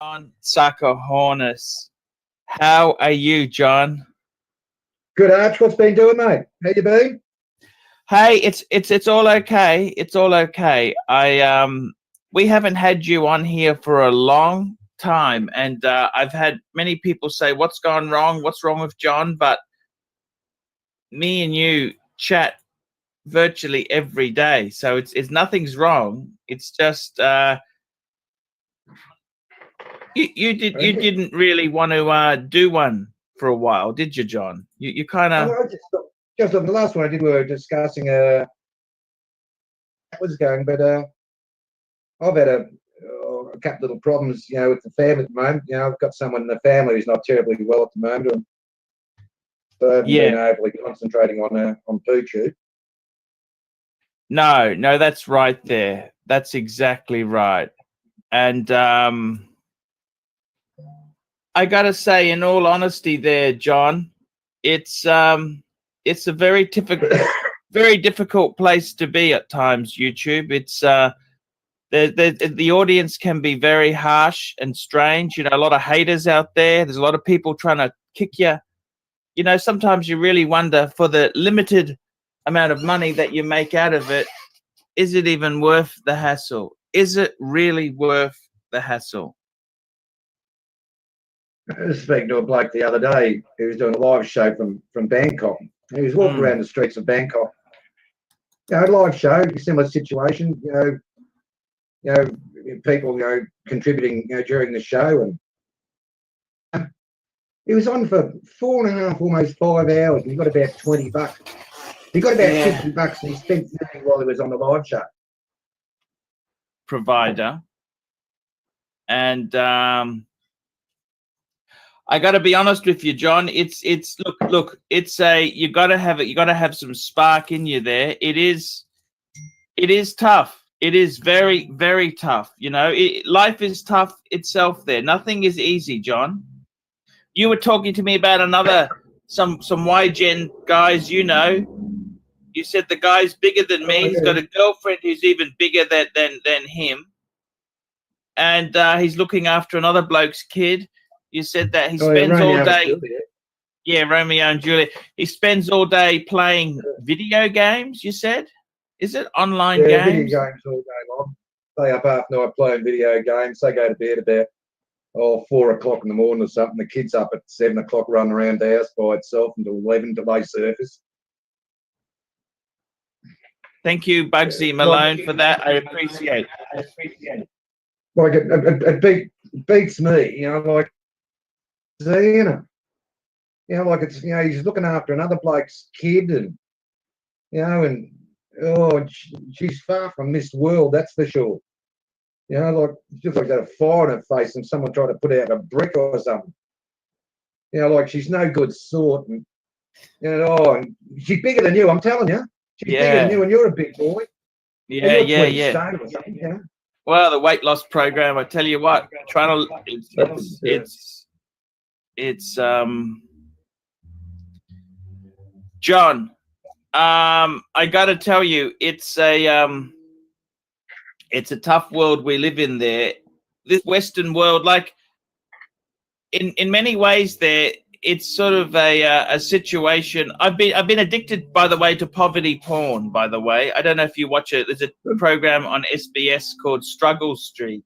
John Sucker-Hornis. How are you, John? Good, Arch. What's been doing, mate? How you been? Hey, it's all okay. It's all okay. We haven't had you on here for a long time, and I've had many people say, "What's gone wrong? What's wrong with John?" But me and you chat virtually every day, so it's nothing's wrong. It's just you didn't really want to do one for a while, did you, John? You kind of Just on the last one I did, we were discussing that was going, but I've had a couple little problems, with the family at the moment. I've got someone in the family who's not terribly well at the moment, so I haven't been overly concentrating on poo tube. No, that's right there. That's exactly right. And I gotta say, in all honesty, there, John, it's a very difficult place to be at times. YouTube, it's the audience can be very harsh and strange. A lot of haters out there. There's a lot of people trying to kick you. Sometimes you really wonder, for the limited amount of money that you make out of it, is it even worth the hassle? Is it really worth the hassle? I was speaking to a bloke the other day who was doing a live show from Bangkok. He was walking around the streets of Bangkok. Live show, similar situation. People contributing contributing during the show, and he was on for 4.5, almost 5 hours, and he got about $20. He got about $50, and he spent nothing while he was on the live show. Provider, and I got to be honest with you, John. It's look. It's you got to have some spark in you there. It is tough. It is very, very tough. Life is tough itself. There, nothing is easy, John. You were talking to me about some YGen guys. You said the guy's bigger than me. He's got a girlfriend who's even bigger than him, and he's looking after another bloke's kid. You said that he spends all day. Yeah, Romeo and Juliet. He spends all day playing video games. You said, is it online games? Video games all day long. Stay up half night playing video games. They go to bed about 4 o'clock in the morning or something. The kid's up at 7 o'clock, running around the house by itself until 11 till they surface. Thank you, Bugsy Malone, for that. I appreciate it. Like it beats me, like seeing him. Like it's he's looking after another bloke's kid, and and she's far from this world, that's for sure. Like just like got a fire in her face and someone tried to put out a brick or something. Like she's no good sort, and and she's bigger than you, I'm telling you. She's bigger than you, and you're a big boy. Yeah. Stone or something, Well, the weight loss program, I tell you what, it's John, I got to tell you, it's a tough world we live in there. This Western world, like in many ways, there it's sort of a situation. I've been addicted, by the way, to poverty porn. By the way, I don't know if you watch it. There's a program on SBS called Struggle Street.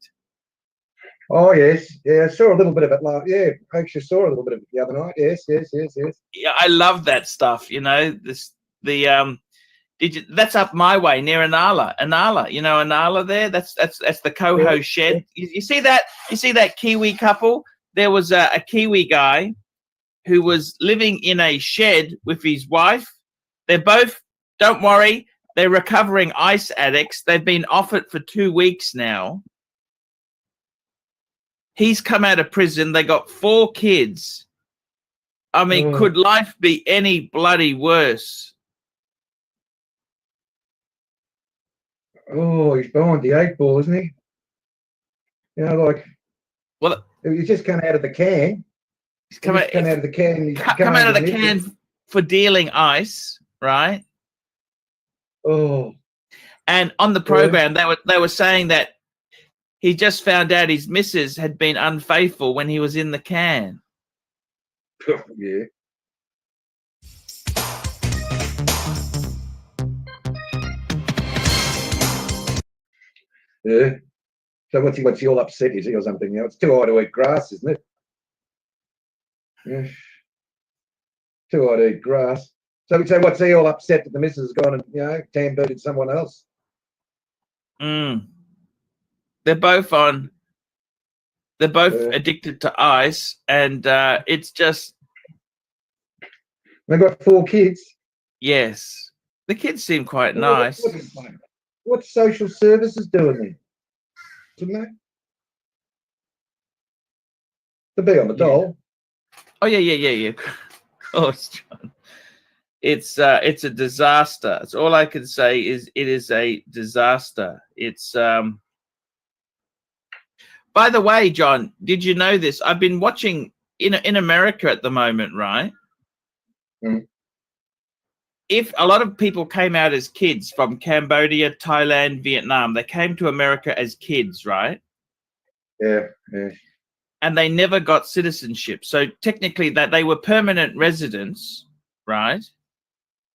Oh yes, I saw a little bit of it. I actually saw a little bit of it the other night. Yes. Yeah, I love that stuff. That's up my way near Anala. Anala there. That's the Coho shed. You see that? You see that Kiwi couple? There was a Kiwi guy who was living in a shed with his wife. They're both, don't worry, they're recovering ice addicts. They've been off it for 2 weeks now. He's come out of prison. They got 4 kids. I mean, could life be any bloody worse? Oh, he's behind the 8 ball, isn't he? He's just come out of the can. He's come out of the can. Come out of the can for dealing ice, right? Oh. And on the program, they were saying that he just found out his missus had been unfaithful when he was in the can. Yeah. Yeah. So what's he all upset, is he, or something? You know, it's too high to eat grass, isn't it? Yeah. Too high to eat grass. So what's he all upset that the missus has gone and, you know, tambooted someone else? Mm. They're both addicted to ice, and it's just, They've got 4 kids. yes. The kids seem quite Well, nice. What's social services doing there? Shouldn't they? To be on the dole. Oh yeah. Of course, John. It's a disaster. It's all I can say is it is a disaster. It's by the way, John, did you know this? I've been watching in America at the moment, right? Mm. If a lot of people came out as kids from Cambodia, Thailand, Vietnam, they came to America as kids, right? Yeah. And they never got citizenship. So technically that they were permanent residents, right?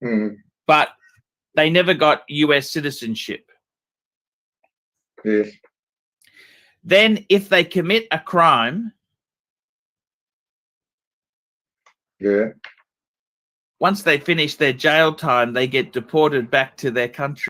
Mm. But they never got US citizenship. Yes. Then if they commit a crime, Yeah. once they finish their jail time, they get deported back to their country.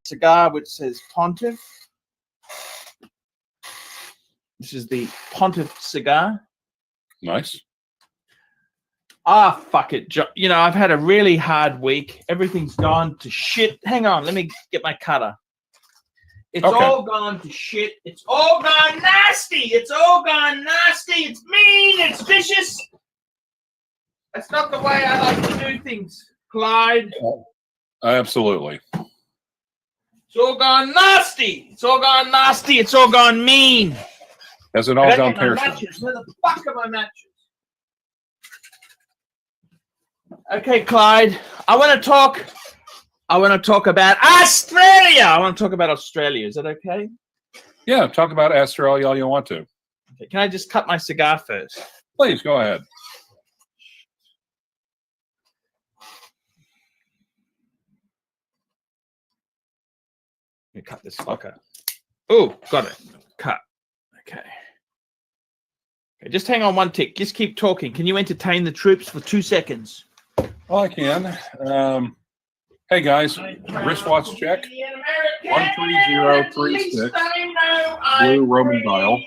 Cigar which says Pontiff. This is the Pontiff cigar. Nice. Fuck it. You know, I've had a really hard week. Everything's gone to shit. Hang on, let me get my cutter. It's Okay. all gone to shit. It's all gone nasty. It's all gone nasty. It's mean. It's vicious. That's not the way I like to do things, Clyde. Absolutely. It's all gone nasty. It's all gone nasty. It's all gone mean. Has it all gone pear shaped? Matches. Where the fuck are my matches? Okay, Clyde. I want to talk about Australia. I want to talk about Australia. Is that okay? Yeah, talk about Australia all you want to. Okay, can I just cut my cigar first? Please go ahead. Let me cut this fucker. Oh, got it. Cut. Okay. Okay. Just hang on one tick. Just keep talking. Can you entertain the troops for 2 seconds? Well, I can. Hey guys, wristwatch check. 13036. Blue Roman dial.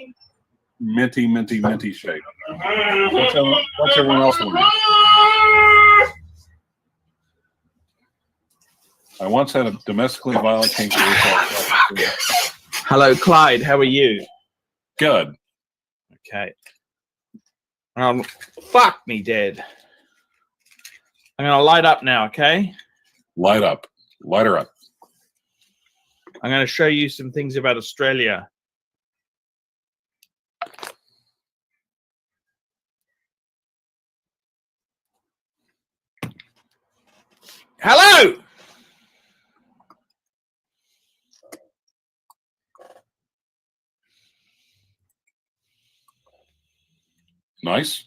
Minty shape. What's everyone else wanting? I once had a domestically violent kinky. Hello, Clyde. How are you? Good. Okay. Fuck me dead. I'm gonna light up now, okay? Light up. Light her up. I'm gonna show you some things about Australia. Hello! Nice.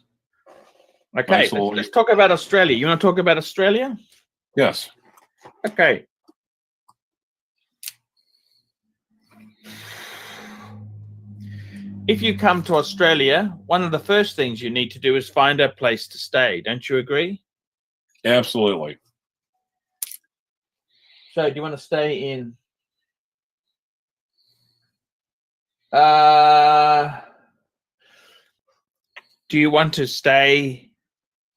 Okay, Nice little- let's talk about Australia. You want to talk about Australia? Yes. Okay. If you come to Australia, one of the first things you need to do is find a place to stay. Don't you agree? Absolutely. So do you want to stay in do you want to stay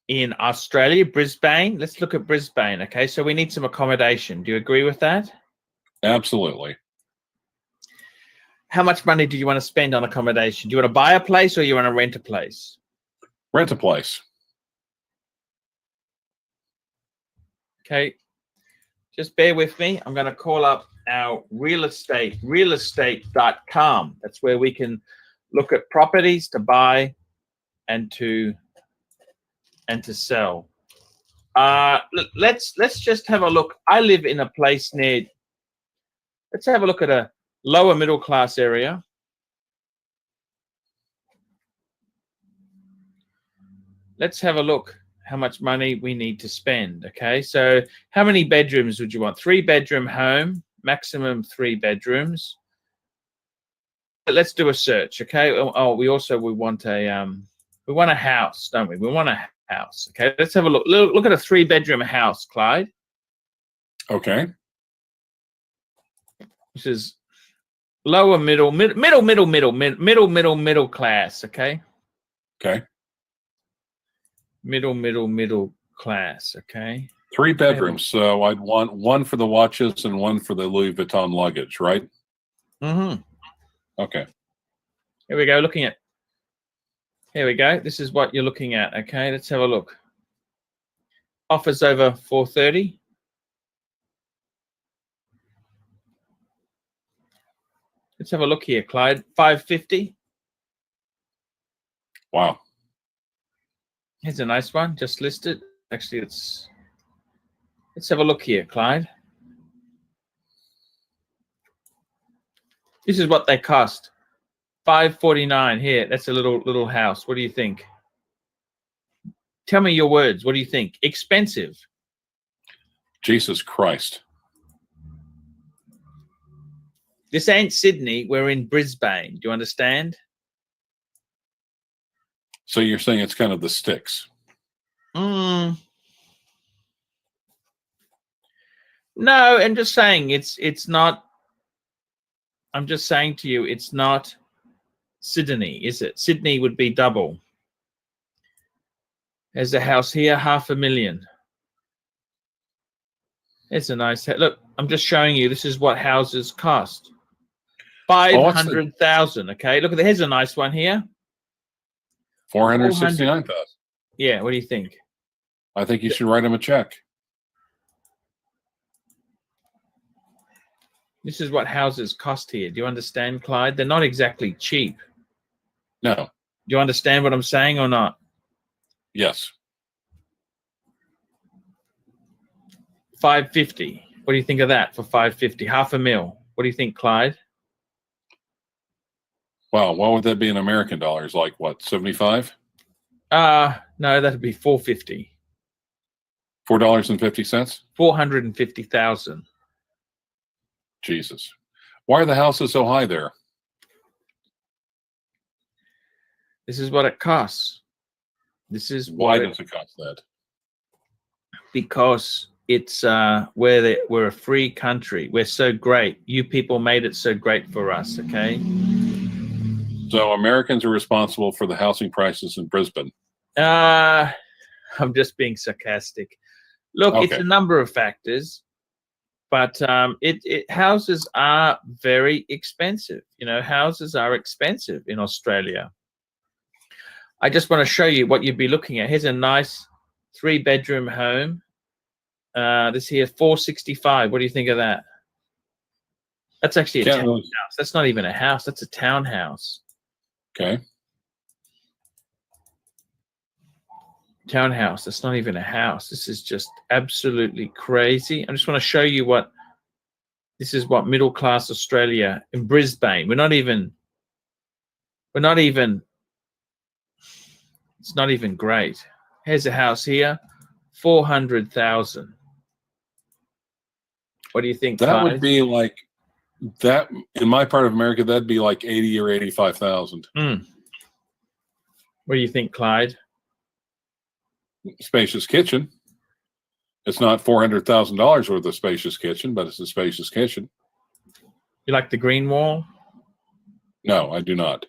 in Australia, Brisbane? Let's look at Brisbane. Okay, so we need some accommodation. Do you agree with that? Absolutely. How much money do you want to spend on accommodation? Do you want to buy a place or you want to rent a place? Rent a place. Okay. Just bear with me. I'm going to call up our real estate, realestate.com. That's where we can look at properties to buy and to sell. Let's just have a look. I live in a place near, let's have a look at a lower middle class area. Let's have a look how much money we need to spend. Okay, so how many bedrooms would you want? 3-bedroom home, maximum 3 bedrooms. Let's do a search. Okay. Oh, we want a house, don't we? We want a house. Okay, let's have a look. Look at a 3-bedroom house, Clyde. Okay. This is lower middle class. Okay. Okay. Middle class. Okay. 3 bedrooms. So I'd want one for the watches and one for the Louis Vuitton luggage, right? Mm-hmm. Okay. Here we go. Here we go. This is what you're looking at. Okay. Let's have a look. Offers over 430. Let's have a look here, Clyde. 550. Wow. Here's a nice one, just listed. Actually, let's have a look here, Clyde. This is what they cost. 549 here. That's a little house. What do you think? Tell me your words. What do you think? Expensive. Jesus Christ. This ain't Sydney. We're in Brisbane. Do you understand? So you're saying it's kind of the sticks. No, I'm just saying it's not. I'm just saying to you, it's not Sydney, is it? Sydney would be double. There's a house here, $500,000. It's a nice look. I'm just showing you. This is what houses cost. 500,000. Okay, look at here's a nice one here. 469,000. Yeah, what do you think? I think you should write him a check. This is what houses cost here. Do you understand, Clyde? They're not exactly cheap. No. Do you understand what I'm saying or not? Yes. 550. What do you think of that for 550? $500,000. What do you think, Clyde? Wow, what would that be in American dollars? Like what, 75? No, that'd be 450. $4.50? 450,000. Jesus. Why are the houses so high there? This is what it costs. This is why does it cost that? Because it's we're a free country. We're so great. You people made it so great for us, okay? So Americans are responsible for the housing prices in Brisbane. I'm just being sarcastic. Look, Okay. It's a number of factors, but houses are very expensive. You know, houses are expensive in Australia. I just want to show you what you'd be looking at. Here's a nice 3-bedroom home. This here, 465. What do you think of that? That's actually a townhouse. That's not even a house. That's a townhouse. Okay. Townhouse. That's not even a house. This is just absolutely crazy. I just want to show you this is what middle class Australia in Brisbane. It's not even great. Here's a house here, 400,000. What do you think, That Clyde? would be like that in my part of America. That'd be like 80 or 85,000. What do you think, Clyde? Spacious kitchen. It's not $400,000 worth of spacious kitchen, but it's a spacious kitchen. You like the green wall? No, I do not.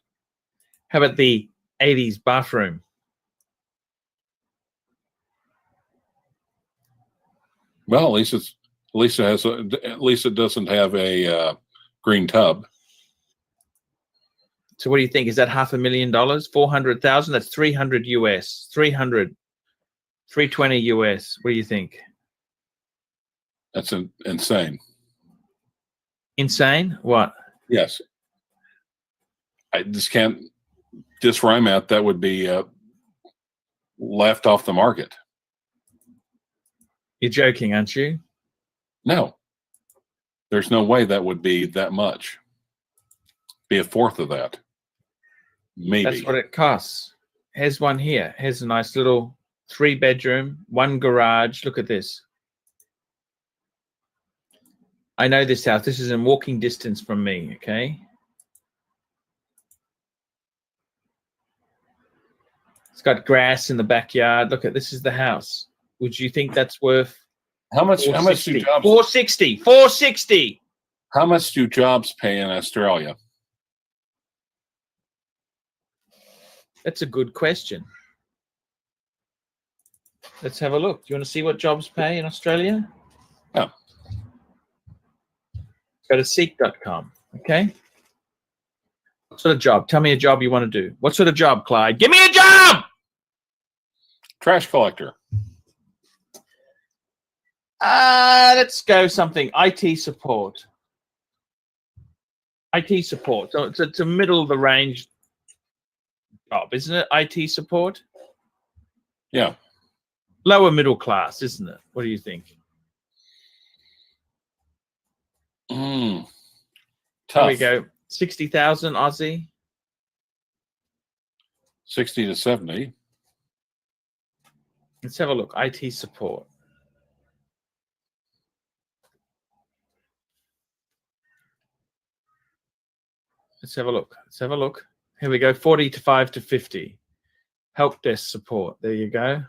How about the 80s bathroom? Well, at least it doesn't have a green tub. So what do you think? Is that $500,000? 400,000? That's 300 US. 320 US. What do you think? That's insane. Insane? What? Yes. I just can't, just where I'm at, that would be left off the market. You're joking, aren't you? No. There's no way that would be that much. Be a fourth of that. Maybe. That's what it costs. Here's one here. Here's a nice little 3-bedroom, 1 garage. Look at this. I know this house. This is in walking distance from me, okay? It's got grass in the backyard. Look at this is the house. Would you think that's worth how much do jobs 460? How much do jobs pay in Australia? That's a good question. Let's have a look. Do you want to see what jobs pay in Australia? Yeah. Go to seek.com, okay? What sort of job? Tell me a job you want to do. What sort of job, Clyde? Give me a job! Trash collector. Let's go something. IT support. IT support. So it's a middle of the range job, isn't it? IT support? Yeah. Lower middle class, isn't it? What do you think? Tough. There we go. 60,000 Aussie. 60 to 70. Let's have a look. IT support. Let's have a look. Let's have a look. Here we go. 45 to 50. Help desk support. There you go.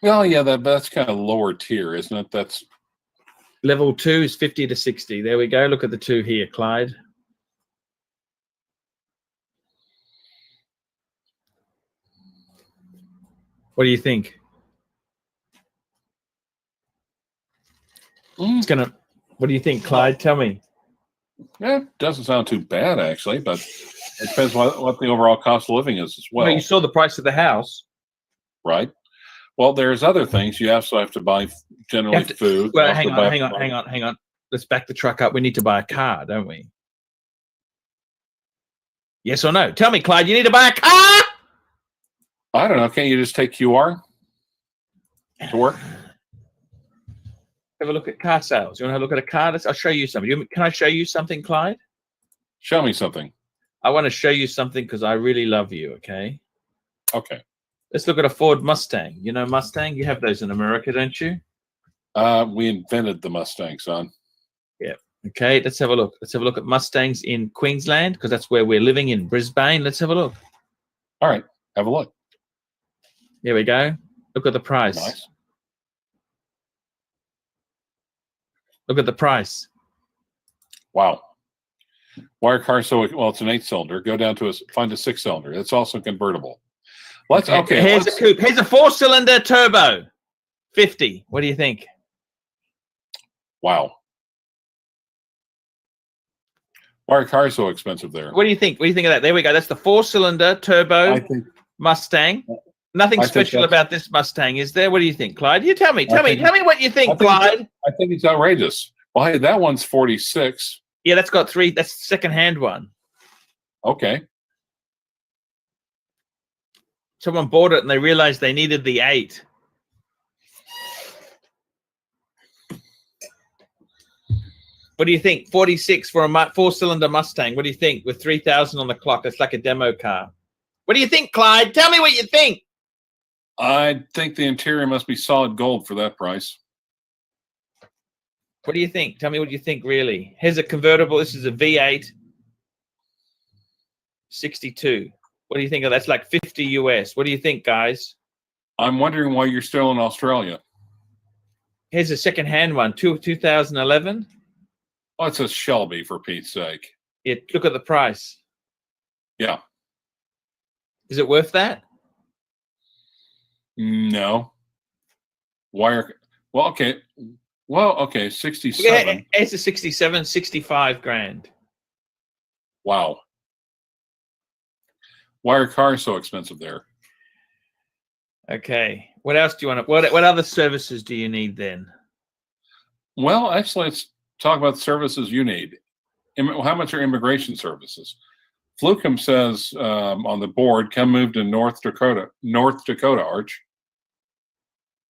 Well, yeah, that's kind of lower tier, isn't it? That's level 2 is 50 to 60. There we go. Look at the 2 here, Clyde. What do you think? It's gonna. What do you think, Clyde? Tell me. Yeah, it doesn't sound too bad actually, but it depends what the overall cost of living is as well. Well, you saw the price of the house, right? Well, there's other things you also have to buy. Generally, food. Well, hang on. Let's back the truck up. We need to buy a car, don't we? Yes or no? Tell me, Clyde. You need to buy a car. I don't know. Can't you just take QR to work? Have a look at car sales. You want to have a look at a car? I'll show you something. Can I show you something, Clyde? Show me something. I want to show you something because I really love you, okay? Okay. Let's look at a Ford Mustang. You know Mustang? You have those in America, don't you? We invented the Mustang, son. Yeah. Okay, let's have a look. Let's have a look at Mustangs in Queensland because that's where we're living in Brisbane. Let's have a look. All right. Have a look. Here we go. Look at the price. Nice. Look at the price. Wow. Wire car, so well, it's an 8-cylinder. Go down to find a 6-cylinder. It's also convertible. Let's okay. Here's a coupe. Here's a 4-cylinder turbo. 50. What do you think? Wow. Why are cars so expensive there? What do you think? What do you think of that? There we go. That's the 4-cylinder turbo Mustang. Nothing special about this Mustang, is there? What do you think, Clyde? You tell me. Tell me what you think, Clyde. I think it's outrageous. Well, hey, that one's 46. Yeah, that's got 3. That's the second-hand one. Okay. Someone bought it and they realized they needed the 8. What do you think? 46 for a 4-cylinder Mustang. What do you think? With 3,000 on the clock, it's like a demo car. What do you think, Clyde? Tell me what you think. I think the interior must be solid gold for that price. What do you think? Tell me what you think, really. Here's a convertible. This is a V8. 62. What do you think of that? That's like 50 US. What do you think, guys? I'm wondering why you're still in Australia. Here's a second-hand one, 2011. Oh, it's a Shelby, for Pete's sake. Yeah, look at the price. Yeah. Is it worth that? No. Well, okay. Well, okay, 67. It's a 67, 65 grand. Wow. Why are cars so expensive there? Okay. What else do you want to? What other services do you need then? Well, actually, let's talk about the services you need. How much are immigration services? Flukem says on the board, come move to North Dakota, Arch.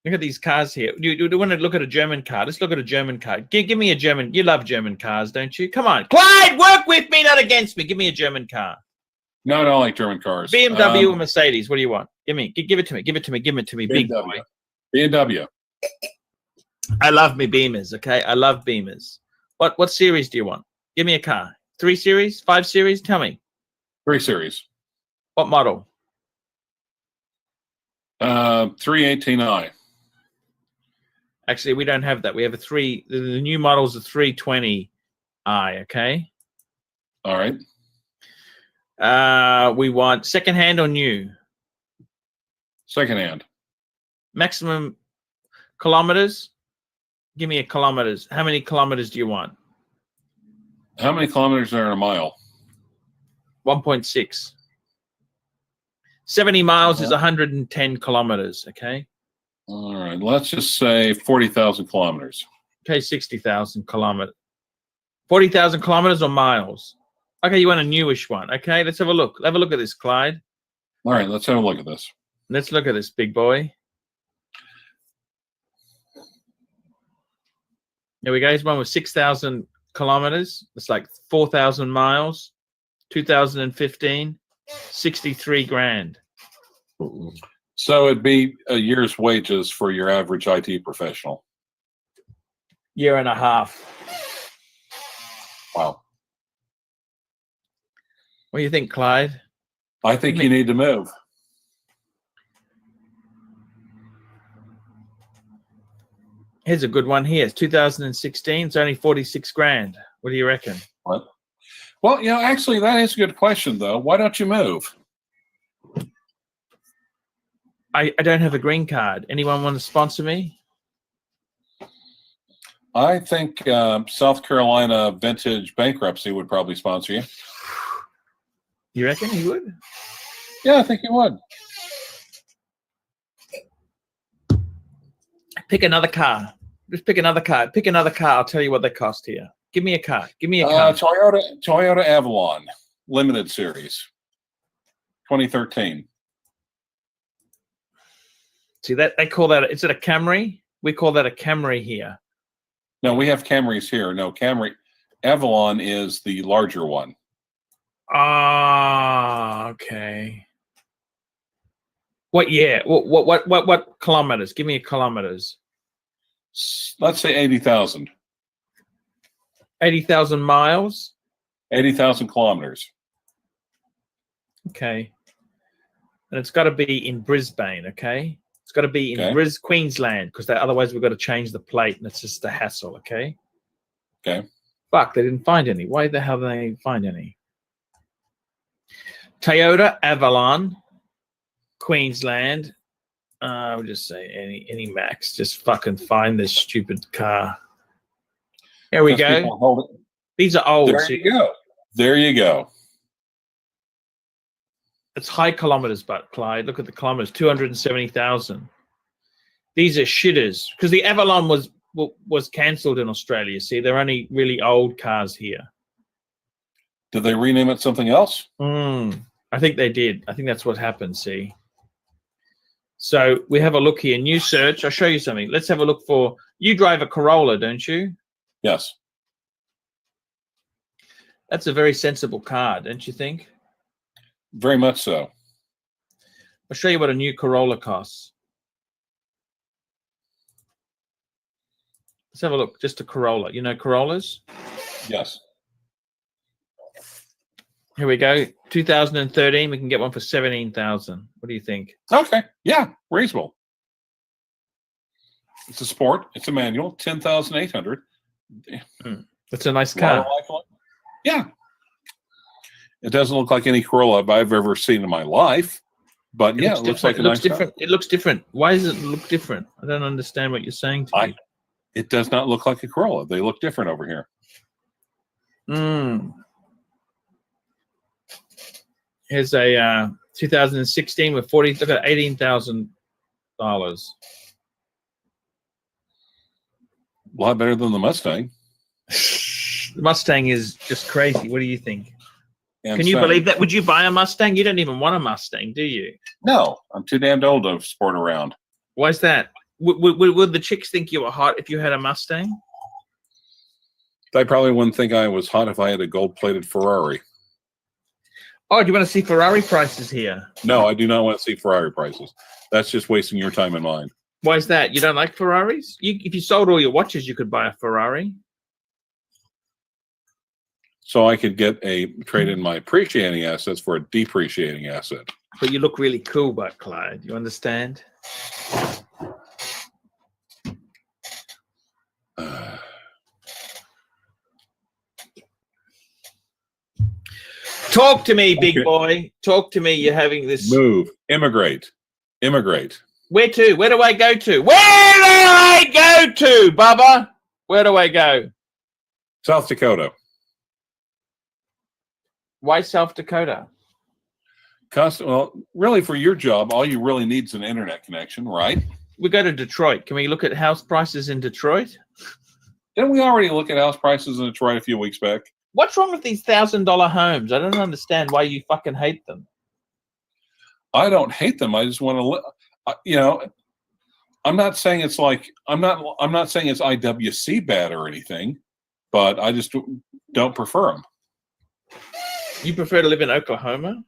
Look at these cars here. Do you want to look at a German car? Let's look at a German car. Give me a German. You love German cars, don't you? Come on, Clyde, work with me, not against me. Give me a German car. No, I don't like German cars. BMW or Mercedes? What do you want? Give it to me. Give it to me. Give it to me. Big boy. BMW. I love me Beamers. Okay, I love Beamers. What series do you want? Give me a car. 3 Series, 5 Series. Tell me. 3 Series. What model? 318i. Actually, we don't have that. We have the new model's a 320i. Okay. All right. We want secondhand or new? Secondhand. Maximum kilometers? Give me a kilometers. How many kilometers do you want? How many kilometers are in a mile? 1.6. 70 miles is 110 kilometers. Okay. All right. Let's just say 40,000 kilometers. Okay, 60,000 kilometers. 40,000 kilometers or miles? Okay, you want a newish one. Okay, let's have a look. Have a look at this, Clyde. All right, let's have a look at this. Let's look at this, big boy. There we go. Here's one with 6,000 kilometers. It's like 4,000 miles. 2015, 63 grand. So it'd be a year's wages for your average IT professional. Year and a half. Wow. What do you think, Clyde? I think you need to move. Here's a good one here. It's 2016. It's only 46 grand. What do you reckon? What? Well, actually, that is a good question, though. Why don't you move? I don't have a green card. Anyone want to sponsor me? I think South Carolina Vintage Bankruptcy would probably sponsor you. You reckon he would? Yeah, I think he would. Pick another car. Just pick another car. Pick another car. I'll tell you what they cost here. Give me a car. Give me a car. Toyota Avalon Limited Series, 2013. See that they call that? Is it a Camry? We call that a Camry here. No, we have Camrys here. No, Camry Avalon is the larger one. Ah, okay. What year? What kilometers? Give me a kilometers. Let's say 80,000. 80,000 miles. 80,000 kilometers. Okay. And it's got to be in Brisbane. Okay. It's got to be in Queensland, because otherwise we've got to change the plate, and it's just a hassle. Okay. Okay. Fuck, they didn't find any. Why the hell did they find any? Toyota Avalon, Queensland. I would just say any Max. Just fucking find this stupid car. Here we go. These are old. There you go. There you go. It's high kilometers, but Clyde, look at the kilometers. 270,000. These are shitters, because the Avalon was cancelled in Australia. See, they're only really old cars here. Did they rename it something else? I think they did. I think that's what happened. See. So we have a look here. New search. I'll show you something. Let's have a look for. You drive a Corolla, don't you? Yes. That's a very sensible car, don't you think? Very much so. I'll show you what a new Corolla costs. Let's have a look. Just a Corolla. You know Corollas? Yes. Here we go. 2013. We can get one for 17,000. What do you think? Okay. Yeah. Reasonable. It's a sport. It's a manual. 10,800. That's a nice car. Yeah. It doesn't look like any Corolla I've ever seen in my life, but it looks like a nice car. It looks different. Why does it look different? I don't understand what you're saying to me. It does not look like a Corolla. They look different over here. Here's a 2016 with 40. Look at $18,000. A lot better than the Mustang. The Mustang is just crazy. What do you think? And Can you so- believe that? Would you buy a Mustang? You don't even want a Mustang, do you? No, I'm too damned old to sport around. Why's that? Would the chicks think you were hot if you had a Mustang? They probably wouldn't think I was hot if I had a gold-plated Ferrari. Oh, do you want to see Ferrari prices here? No, I do not want to see Ferrari prices. That's just wasting your time and mine. Why is that? You don't like Ferraris? If you sold all your watches, you could buy a Ferrari. So I could trade in my appreciating assets for a depreciating asset. But you look really cool, but Clyde, you understand? Talk to me, big Okay. boy. Talk to me. You're having this. Move. Immigrate. Where to? Where do I go to? Where do I go to, Bubba? Where do I go? South Dakota. Why South Dakota? Well, really, for your job, all you really need is an internet connection, right? We go to Detroit. Can we look at house prices in Detroit? Didn't we already look at house prices in Detroit a few weeks back? What's wrong with these $1,000 homes? I don't understand why you fucking hate them. I don't hate them. I just want to, I'm not saying it's like I'm not saying it's IWC bad or anything, but I just don't prefer them. You prefer to live in Oklahoma?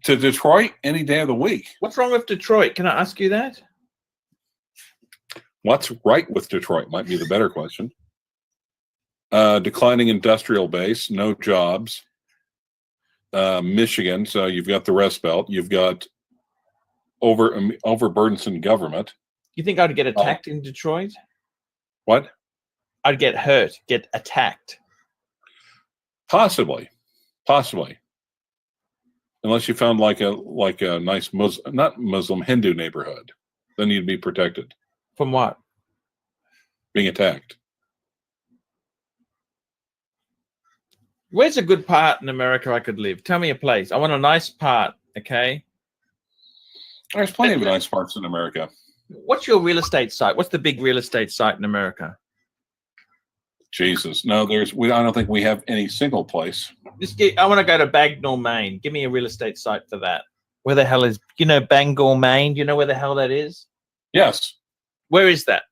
To Detroit any day of the week. What's wrong with Detroit? Can I ask you that? What's right with Detroit might be the better question. Declining industrial base, no jobs. Michigan, so you've got the Rust Belt. You've got overburdensome government. You think I'd get attacked in Detroit? What? I'd get hurt, get attacked. Possibly. Unless you found like a nice Muslim Hindu neighborhood, then you'd be protected. From what? Being attacked. Where's a good part in America I could live? Tell me a place. I want a nice part, okay? There's plenty of nice parts in America. What's your real estate site? What's the big real estate site in America? Jesus, no, I don't think we have any single place. I want to go to Bagnall, Maine. Give me a real estate site for that. Where the hell is, Bangor, Maine? Do you know where the hell that is? Yes, Where is that?